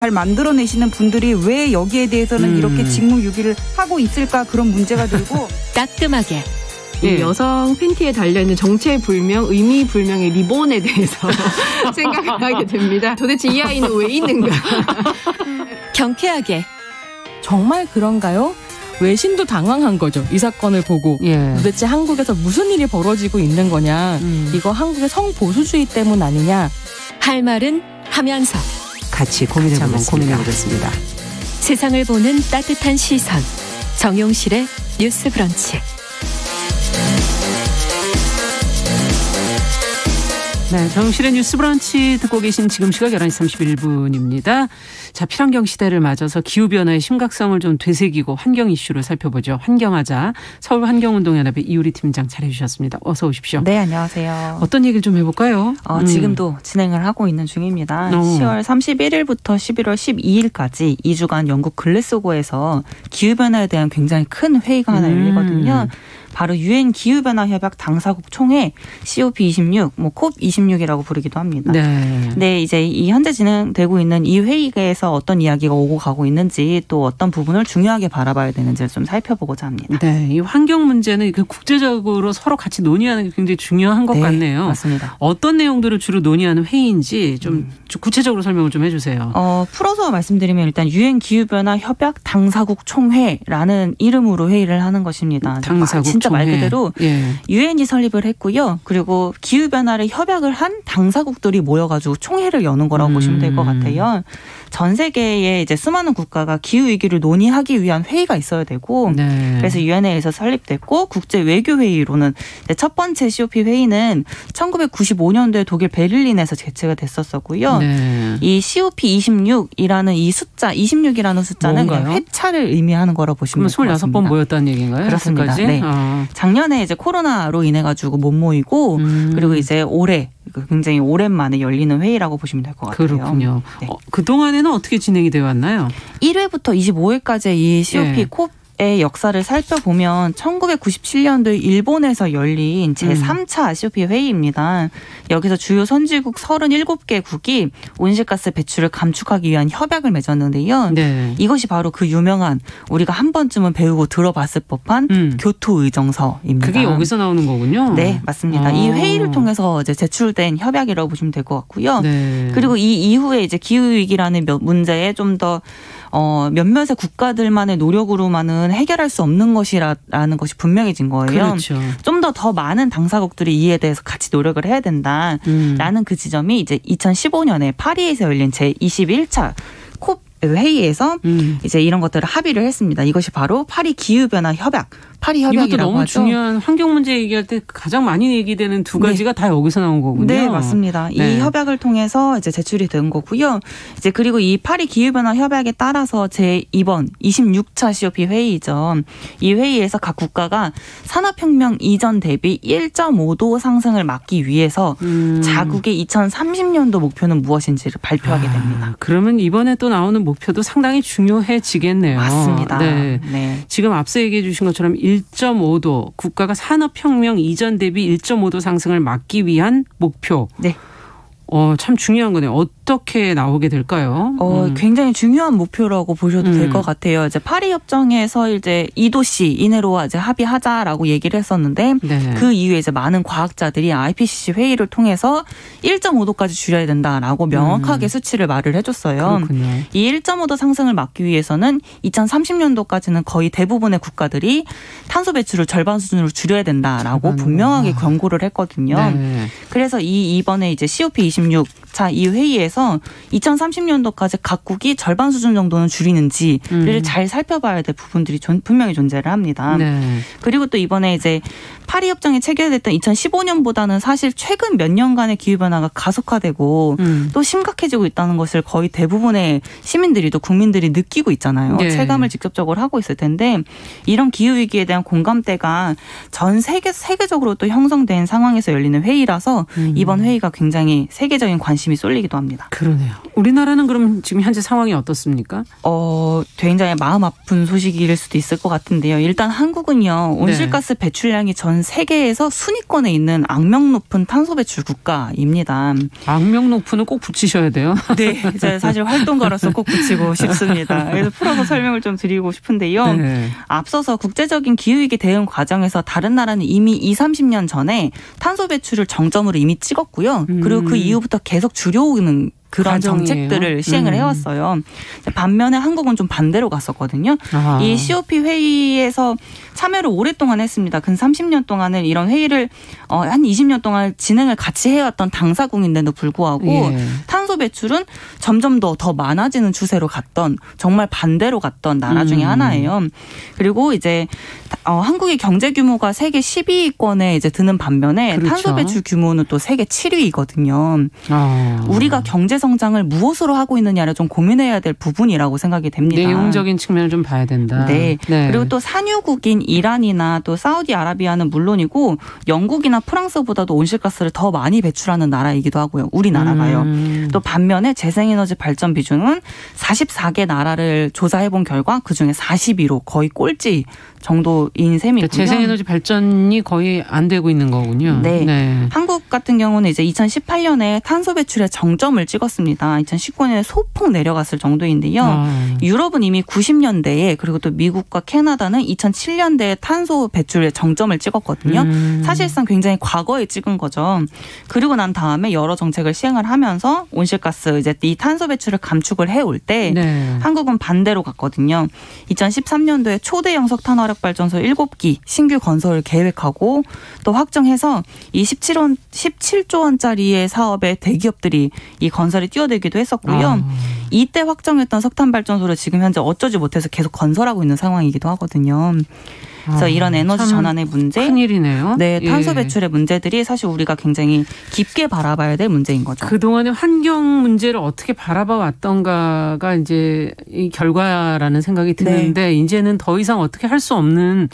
잘 만들어내시는 분들이 왜 여기에 대해서는 이렇게 직무유기를 하고 있을까 그런 문제가 들고 따끔하게 이 여성 팬티에 달려있는 정체불명, 의미불명의 리본에 대해서 생각을 하게 됩니다. 도대체 이 아이는 왜 있는가? 경쾌하게 정말 그런가요? 외신도 당황한 거죠. 이 사건을 보고. 도대체 한국에서 무슨 일이 벌어지고 있는 거냐. 이거 한국의 성보수주의 때문 아니냐. 할 말은 하면서 같이 고민해보겠습니다. 세상을 보는 따뜻한 시선 정용실의 뉴스 브런치. 네, 정용실의 뉴스 브런치 듣고 계신 지금 시각 11시 31분입니다. 자, 필환경 시대를 맞아서 기후변화의 심각성을 좀 되새기고 환경 이슈를 살펴보죠. 환경하자 서울환경운동연합의 이유리 팀장 잘해주셨습니다. 어서 오십시오. 네, 안녕하세요. 어떤 얘기를 좀 해볼까요? 지금도 진행을 하고 있는 중입니다. 10월 31일부터 11월 12일까지 2주간 영국 글래스고에서 기후변화에 대한 굉장히 큰 회의가 하나 열리거든요. 바로 유엔 기후변화 협약 당사국 총회 COP26, COP26이라고 부르기도 합니다. 네, 이제 이 현재 진행되고 있는 이 회의에서 어떤 이야기가 오고 가고 있는지 또 어떤 부분을 중요하게 바라봐야 되는지를 좀 살펴보고자 합니다. 네, 이 환경 문제는 국제적으로 서로 같이 논의하는 게 굉장히 중요한 것 같네요. 맞습니다. 어떤 내용들을 주로 논의하는 회의인지 좀 구체적으로 설명을 좀 해주세요. 풀어서 말씀드리면 일단 유엔 기후변화 협약 당사국 총회라는 이름으로 회의를 하는 것입니다. 당사국 진짜 말 그대로 예. 유엔이 설립을 했고요. 그리고 기후변화를 협약을 한 당사국들이 모여가지고 총회를 여는 거라고 보시면 될 것 같아요. 전 세계에 이제 수많은 국가가 기후위기를 논의하기 위한 회의가 있어야 되고 그래서 유엔에서 설립됐고 국제외교회의로는 첫 번째 COP 회의는 1995년도에 독일 베를린에서 개최가 됐었고요. 이 COP26이라는 이 숫자, 26이라는 숫자는 그냥 회차를 의미하는 거라고 보시면 될 것 같습니다. 26번 모였다는 얘기인가요? 그렇습니다. 네. 작년에 이제 코로나로 인해 가지고 못 모이고 그리고 이제 올해 굉장히 오랜만에 열리는 회의라고 보시면 될 것 같아요. 그렇군요. 네. 그동안에는 어떻게 진행이 되어 왔나요? 1회부터 25회까지의 이 COP 의 역사를 살펴보면 1997년도에 일본에서 열린 제3차 COP 회의입니다. 여기서 주요 선진국 37개국이 온실가스 배출을 감축하기 위한 협약을 맺었는데요. 이것이 바로 그 유명한 우리가 한 번쯤은 배우고 들어봤을 법한 교토의정서입니다. 그게 여기서 나오는 거군요. 네, 맞습니다. 이 회의를 통해서 이제 제출된 협약이라고 보시면 될 것 같고요. 그리고 이 이후에 이제 기후위기라는 문제에 좀 더 몇몇의 국가들만의 노력으로만은 해결할 수 없는 것이라는 것이 분명해진 거예요. 그렇죠. 좀 더 많은 당사국들이 이에 대해서 같이 노력을 해야 된다라는 그 지점이 이제 2015년에 파리에서 열린 제21차 콥 회의에서 이제 이런 것들을 합의를 했습니다. 이것이 바로 파리 기후변화 협약. 파리 협약이라고 이것도 너무 하죠. 중요한 환경 문제 얘기할 때 가장 많이 얘기되는 두 가지가 다 여기서 나온 거군요. 네, 맞습니다. 이 협약을 통해서 이제 제출이 된 거고요. 이제 그리고 이 파리 기후변화 협약에 따라서 이번 26차 COP 회의죠. 이 회의에서 각 국가가 산업혁명 이전 대비 1.5도 상승을 막기 위해서 자국의 2030년도 목표는 무엇인지를 발표하게 됩니다. 그러면 이번에 또 나오는 목표도 상당히 중요해지겠네요. 맞습니다. 네. 지금 앞서 얘기해 주신 것처럼 1.5도 국가가 산업혁명 이전 대비 1.5도 상승을 막기 위한 목표. 참 중요한 거네요. 어떻게 나오게 될까요? 굉장히 중요한 목표라고 보셔도 될 것 같아요. 이제 파리 협정에서 이제 2도씨 이내로 이제 합의하자라고 얘기를 했었는데 그 이후에 이제 많은 과학자들이 IPCC 회의를 통해서 1.5도까지 줄여야 된다라고 명확하게 수치를 말을 해줬어요. 그렇군요. 이 1.5도 상승을 막기 위해서는 2030년도까지는 거의 대부분의 국가들이 탄소 배출을 절반 수준으로 줄여야 된다라고 분명하게 경고를 했거든요. 그래서 이번에 이제 COP26차 이 회의에서 2030년도까지 각국이 절반 수준 정도는 줄이는지를 잘 살펴봐야 될 부분들이 분명히 존재를 합니다. 그리고 또 이번에 이제 파리 협정에 체결됐던 2015년보다는 사실 최근 몇 년간의 기후변화가 가속화되고 또 심각해지고 있다는 것을 거의 대부분의 시민들이 또 국민들이 느끼고 있잖아요. 체감을 직접적으로 하고 있을 텐데 이런 기후위기에 대한 공감대가 전 세계적으로 또 형성된 상황에서 열리는 회의라서 이번 회의가 굉장히 세계적인 관심을 관심이 쏠리기도 합니다. 그러네요. 우리나라는 그럼 지금 현재 상황이 어떻습니까? 굉장히 마음 아픈 소식일 수도 있을 것 같은데요. 일단 한국은요. 온실가스 배출량이 전 세계에서 순위권에 있는 악명 높은 탄소 배출 국가입니다. 악명 높은은 꼭 붙이셔야 돼요. 네. 이제 사실 활동가로서 꼭 붙이고 싶습니다. 그래서 풀어서 설명을 좀 드리고 싶은데요. 네. 앞서서 국제적인 기후위기 대응 과정에서 다른 나라는 이미 20-30년 전에 탄소 배출을 정점으로 이미 찍었고요. 그리고 그 이후부터 계속 줄여오는 그런 과정이에요. 정책들을 시행을 해왔어요. 반면에 한국은 좀 반대로 갔었거든요. 아하. 이 COP 회의에서 참여를 오랫동안 했습니다. 근 30년 동안은 이런 회의를 한 20년 동안 진행을 같이 해왔던 당사국인데도 불구하고 탄소 배출은 점점 더 많아지는 추세로 갔던 정말 반대로 갔던 나라 중에 하나예요. 그리고 이제 한국의 경제 규모가 세계 10위권에 이제 드는 반면에 그렇죠. 탄소 배출 규모는 또 세계 7위거든요. 우리가 경제 성장을 무엇으로 하고 있느냐를 좀 고민해야 될 부분이라고 생각이 됩니다. 내용적인 측면을 좀 봐야 된다. 네. 그리고 또 산유국인 이란이나 또 사우디아라비아는 물론이고 영국이나 프랑스보다도 온실가스를 더 많이 배출하는 나라이기도 하고요. 우리나라가요. 또 반면에 재생에너지 발전 비중은 44개 나라를 조사해본 결과 그중에 42로 거의 꼴찌 정도인 셈이고요. 그러니까 재생에너지 발전이 거의 안 되고 있는 거군요. 네. 한국 같은 경우는 이제 2018년에 탄소 배출의 정점을 찍었습니다. 2019년에 소폭 내려갔을 정도인데요. 유럽은 이미 90년대에 그리고 또 미국과 캐나다는 2007년대에 탄소 배출의 정점을 찍었거든요. 사실상 굉장히 과거에 찍은 거죠. 그리고 난 다음에 여러 정책을 시행을 하면서 온실가스 이제 이 탄소 배출을 감축을 해올 때 한국은 반대로 갔거든요. 2013년도에 초대형 석탄 발전소 7기 신규 건설을 계획하고 또 확정해서 이 17조 원짜리의 사업에 대기업들이 이 건설에 뛰어들기도 했었고요. 이때 확정했던 석탄 발전소를 지금 현재 어쩌지 못해서 계속 건설하고 있는 상황이기도 하거든요. 그래서 이런 에너지 전환의 문제, 큰일이네요. 네, 탄소 배출의 문제들이 사실 우리가 굉장히 깊게 바라봐야 될 문제인 거죠. 그동안의 환경 문제를 어떻게 바라봐 왔던가가 이제 이 결과라는 생각이 드는데 이제는 더 이상 어떻게 할 수 없는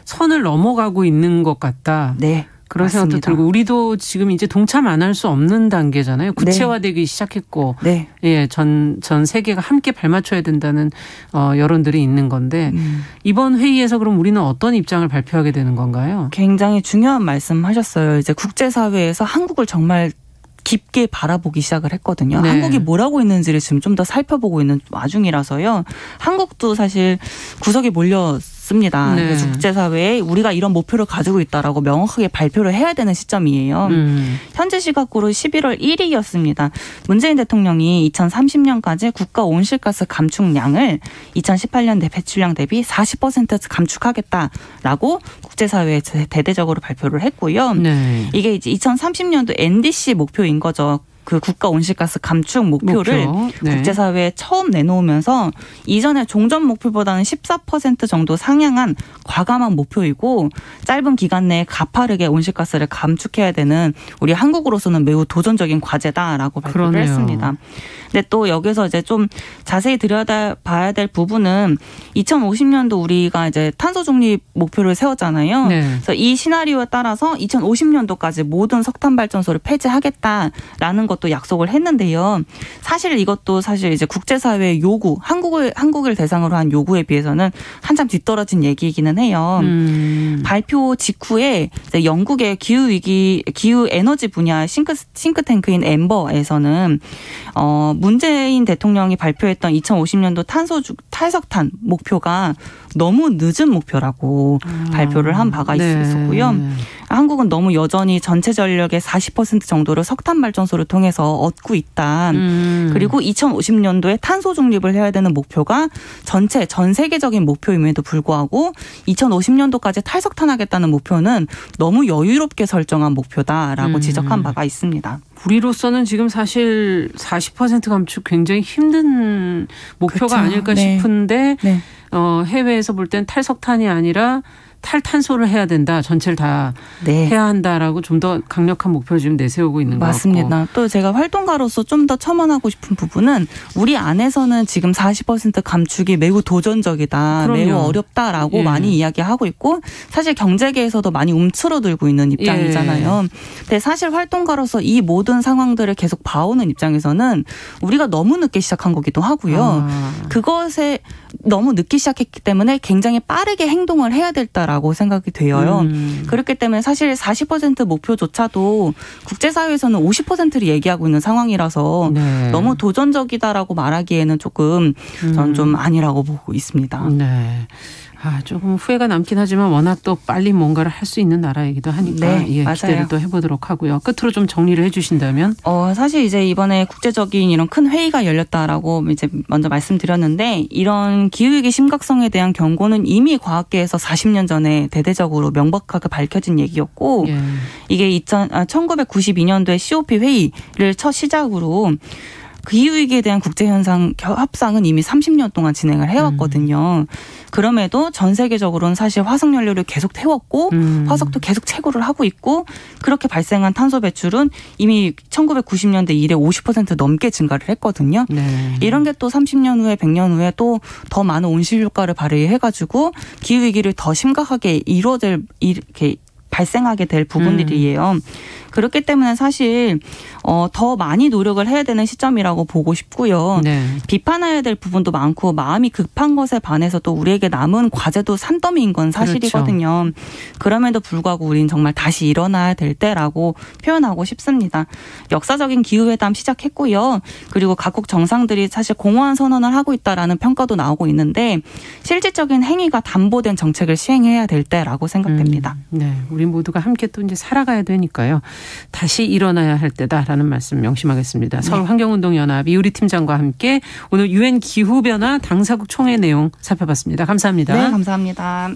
선을 넘어가고 있는 것 같다. 네. 그런 맞습니다. 생각도 들고 우리도 지금 이제 동참 안 할 수 없는 단계잖아요. 구체화되기 시작했고 전 세계가 함께 발맞춰야 된다는 여론들이 있는 건데 이번 회의에서 그럼 우리는 어떤 입장을 발표하게 되는 건가요? 굉장히 중요한 말씀하셨어요. 이제 국제사회에서 한국을 정말 깊게 바라보기 시작을 했거든요. 한국이 뭘 하고 있는지를 지금 좀 더 살펴보고 있는 와중이라서요. 한국도 사실 구석에 몰렸습니다. 국제사회에 우리가 이런 목표를 가지고 있다라고 명확하게 발표를 해야 되는 시점이에요. 현재 시각으로 11월 1일이었습니다. 문재인 대통령이 2030년까지 국가 온실가스 감축량을 2018년 배출량 대비 40% 감축하겠다라고 국제사회에 대대적으로 발표를 했고요. 이게 이제 2030년도 NDC 목표인 거죠. 그 국가 온실가스 감축 목표를 국제사회에 처음 내놓으면서 이전에 종전 목표보다는 14% 정도 상향한 과감한 목표이고 짧은 기간 내에 가파르게 온실가스를 감축해야 되는 우리 한국으로서는 매우 도전적인 과제다라고 발표를 했습니다. 근데 또 여기서 이제 좀 자세히 들여다봐야 될 부분은 2050년도 우리가 이제 탄소 중립 목표를 세웠잖아요. 그래서 이 시나리오에 따라서 2050년도까지 모든 석탄 발전소를 폐지하겠다라는 것도 약속을 했는데요. 사실 이것도 사실 이제 국제사회의 요구, 한국을 대상으로 한 요구에 비해서는 한참 뒤떨어진 얘기이기는 해요. 발표 직후에 이제 영국의 기후 에너지 분야 싱크탱크인 엠버에서는 문재인 대통령이 발표했던 2050년도 탈석탄 목표가 너무 늦은 목표라고 발표를 한 바가 있었고요. 한국은 너무 여전히 전체 전력의 40% 정도를 석탄 발전소를 통해서 얻고 있다. 그리고 2050년도에 탄소 중립을 해야 되는 목표가 전 세계적인 목표임에도 불구하고 2050년도까지 탈석탄하겠다는 목표는 너무 여유롭게 설정한 목표다라고 지적한 바가 있습니다. 우리로서는 지금 사실 40% 감축 굉장히 힘든 목표가 아닐까 싶은데 해외에서 볼 땐 탈석탄이 아니라 탈탄소를 해야 된다. 전체를 다 해야 한다라고 좀 더 강력한 목표를 지금 내세우고 있는 것 같고. 맞습니다. 또 제가 활동가로서 좀 더 첨언하고 싶은 부분은 우리 안에서는 지금 40% 감축이 매우 도전적이다. 그럼요. 매우 어렵다라고 많이 이야기하고 있고 사실 경제계에서도 많이 움츠러들고 있는 입장이잖아요. 근데 사실 활동가로서 이 모든 상황들을 계속 봐오는 입장에서는 우리가 너무 늦게 시작한 거기도 하고요. 그것에 너무 늦게 시작했기 때문에 굉장히 빠르게 행동을 해야 됐다라고 생각이 돼요. 그렇기 때문에 사실 40% 목표조차도 국제사회에서는 50%를 얘기하고 있는 상황이라서 너무 도전적이다라고 말하기에는 조금 저는 좀 아니라고 보고 있습니다. 네. 조금 후회가 남긴 하지만 워낙 또 빨리 뭔가를 할 수 있는 나라이기도 하니까 기대를 또 해보도록 하고요. 끝으로 좀 정리를 해주신다면? 사실 이제 이번에 국제적인 이런 큰 회의가 열렸다라고 이제 먼저 말씀드렸는데 이런 기후위기 심각성에 대한 경고는 이미 과학계에서 40년 전에 대대적으로 명백하게 밝혀진 얘기였고 이게 1992년도에 COP 회의를 첫 시작으로 기후위기에 대한 국제현상 협상은 이미 30년 동안 진행을 해왔거든요. 그럼에도 전 세계적으로는 사실 화석연료를 계속 태웠고 화석도 계속 채굴을 하고 있고 그렇게 발생한 탄소 배출은 이미 1990년대 이래 50% 넘게 증가를 했거든요. 이런 게 또 30년 후에 100년 후에 또 더 많은 온실효과를 발휘해가지고 기후위기를 더 심각하게 이렇게 발생하게 될 부분들이에요. 그렇기 때문에 사실 더 많이 노력을 해야 되는 시점이라고 보고 싶고요. 비판해야 될 부분도 많고 마음이 급한 것에 반해서 또 우리에게 남은 과제도 산더미인 건 사실이거든요. 그렇죠. 그럼에도 불구하고 우리는 정말 다시 일어나야 될 때라고 표현하고 싶습니다. 역사적인 기후회담 시작했고요. 그리고 각국 정상들이 사실 공허한 선언을 하고 있다라는 평가도 나오고 있는데 실질적인 행위가 담보된 정책을 시행해야 될 때라고 생각됩니다. 우리 모두가 함께 또 이제 살아가야 되니까요. 다시 일어나야 할 때다라는 말씀 명심하겠습니다. 서울환경운동연합 이우리 팀장과 함께 오늘 UN 기후변화 당사국 총회 내용 살펴봤습니다. 감사합니다. 네, 감사합니다.